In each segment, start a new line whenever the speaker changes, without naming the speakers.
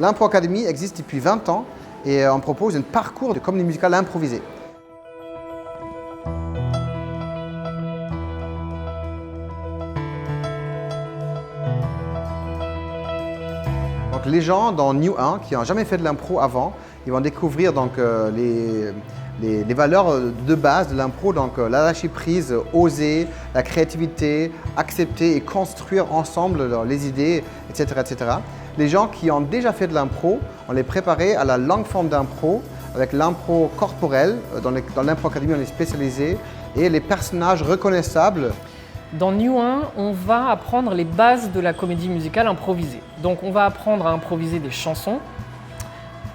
L'Impro Academy existe depuis 20 ans et on propose un parcours de comédie musicale improvisée. Donc les gens dans New 1 qui n'ont jamais fait de l'impro avant, ils vont découvrir donc, les valeurs de base de l'impro, donc la lâcher prise, oser, la créativité, accepter et construire ensemble les idées, etc., etc. Les gens qui ont déjà fait de l'impro, on les préparait à la longue forme d'impro, avec l'impro corporel. Dans l'Impro Academy, on est spécialisé, et les personnages reconnaissables.
Dans New 1, on va apprendre les bases de la comédie musicale improvisée. Donc on va apprendre à improviser des chansons,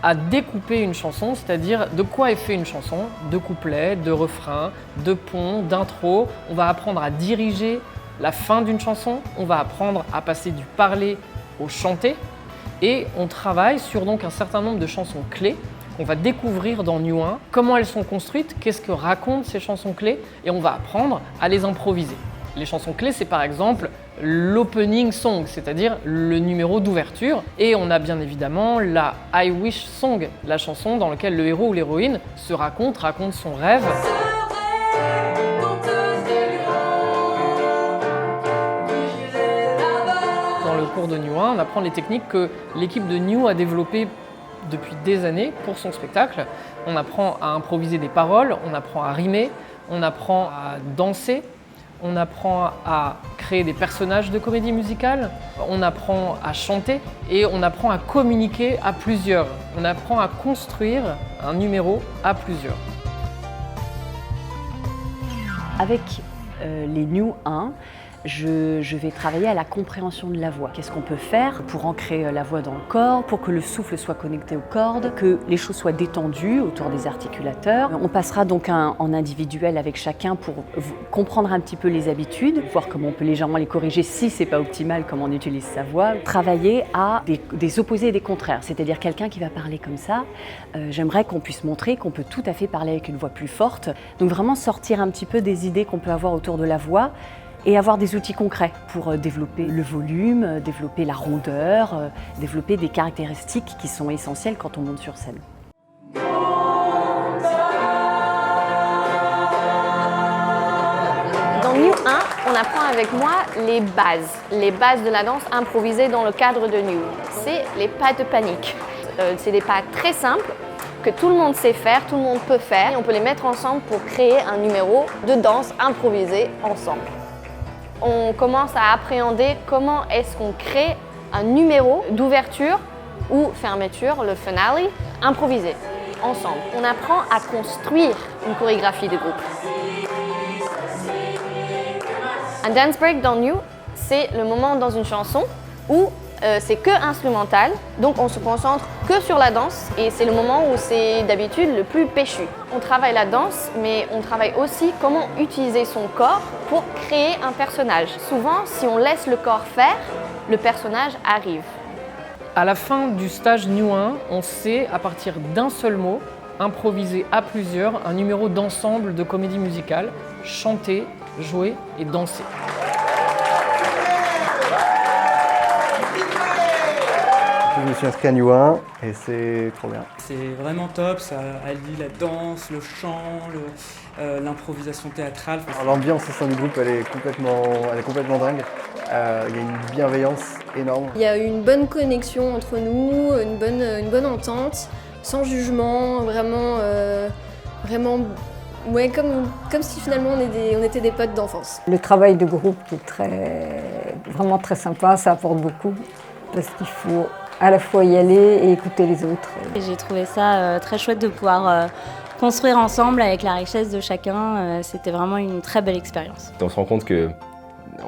à découper une chanson, c'est-à-dire de quoi est fait une chanson, de couplets, de refrains, de ponts, d'intro. On va apprendre à diriger la fin d'une chanson, on va apprendre à passer du parler au chanter, et on travaille sur donc un certain nombre de chansons clés qu'on va découvrir dans New 1, comment elles sont construites, qu'est-ce que racontent ces chansons clés, et on va apprendre à les improviser. Les chansons clés, c'est par exemple l'opening song, c'est-à-dire le numéro d'ouverture. Et on a bien évidemment la I Wish Song, la chanson dans laquelle le héros ou l'héroïne raconte son rêve. Dans le cours de New 1, on apprend les techniques que l'équipe de New a développées depuis des années pour son spectacle. On apprend à improviser des paroles, on apprend à rimer, on apprend à danser. On apprend à créer des personnages de comédie musicale, on apprend à chanter et on apprend à communiquer à plusieurs. On apprend à construire un numéro à plusieurs.
Avec les New 1, je vais travailler à la compréhension de la voix. Qu'est-ce qu'on peut faire pour ancrer la voix dans le corps, pour que le souffle soit connecté aux cordes, que les choses soient détendues autour des articulateurs. On passera donc en individuel avec chacun pour comprendre un petit peu les habitudes, voir comment on peut légèrement les corriger si c'est pas optimal, comment on utilise sa voix. Travailler à des opposés et des contraires, c'est-à-dire quelqu'un qui va parler comme ça. J'aimerais qu'on puisse montrer qu'on peut tout à fait parler avec une voix plus forte. Donc vraiment sortir un petit peu des idées qu'on peut avoir autour de la voix, et avoir des outils concrets pour développer le volume, développer la rondeur, développer des caractéristiques qui sont essentielles quand on monte sur scène.
Dans New 1, on apprend avec moi les bases de la danse improvisée dans le cadre de New. C'est les pas de panique. C'est des pas très simples que tout le monde sait faire, tout le monde peut faire. Et on peut les mettre ensemble pour créer un numéro de danse improvisé ensemble. On commence à appréhender comment est-ce qu'on crée un numéro d'ouverture ou fermeture, le finale, improvisé, ensemble. On apprend à construire une chorégraphie de groupe. Un dance break dans New, c'est le moment dans une chanson où c'est que instrumental, donc on se concentre que sur la danse et c'est le moment où c'est d'habitude le plus péchu. On travaille la danse, mais on travaille aussi comment utiliser son corps pour créer un personnage. Souvent, si on laisse le corps faire, le personnage arrive.
À la fin du stage New 1, on sait, à partir d'un seul mot, improviser à plusieurs un numéro d'ensemble de comédie musicale, chanter, jouer et danser.
Je me suis inscrit à New 1 et c'est trop bien.
C'est vraiment top, ça allie la danse, le chant, l'improvisation théâtrale.
L'ambiance au sein du groupe, elle est complètement dingue. Il y a une bienveillance énorme.
Il y a une bonne connexion entre nous, une bonne entente, sans jugement, vraiment ouais, comme si finalement on était des potes d'enfance.
Le travail de groupe qui est vraiment très sympa, ça apporte beaucoup parce qu'il faut à la fois y aller et écouter les autres.
J'ai trouvé ça très chouette de pouvoir construire ensemble avec la richesse de chacun. C'était vraiment une très belle expérience.
On se rend compte que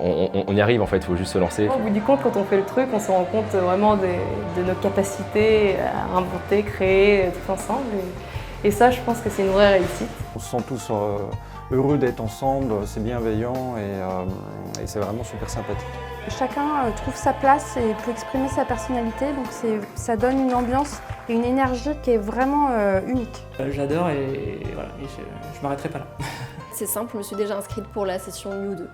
on y arrive en fait, il faut juste se lancer.
Au bout du compte, quand on fait le truc, on se rend compte vraiment de nos capacités à inventer, créer tout ensemble. Et ça, je pense que c'est une vraie réussite.
On se sent tous heureux d'être ensemble, c'est bienveillant et c'est vraiment super sympathique.
Chacun trouve sa place et peut exprimer sa personnalité, donc ça donne une ambiance et une énergie qui est vraiment unique.
J'adore et voilà, je m'arrêterai pas là.
C'est simple, je me suis déjà inscrite pour la session New 2.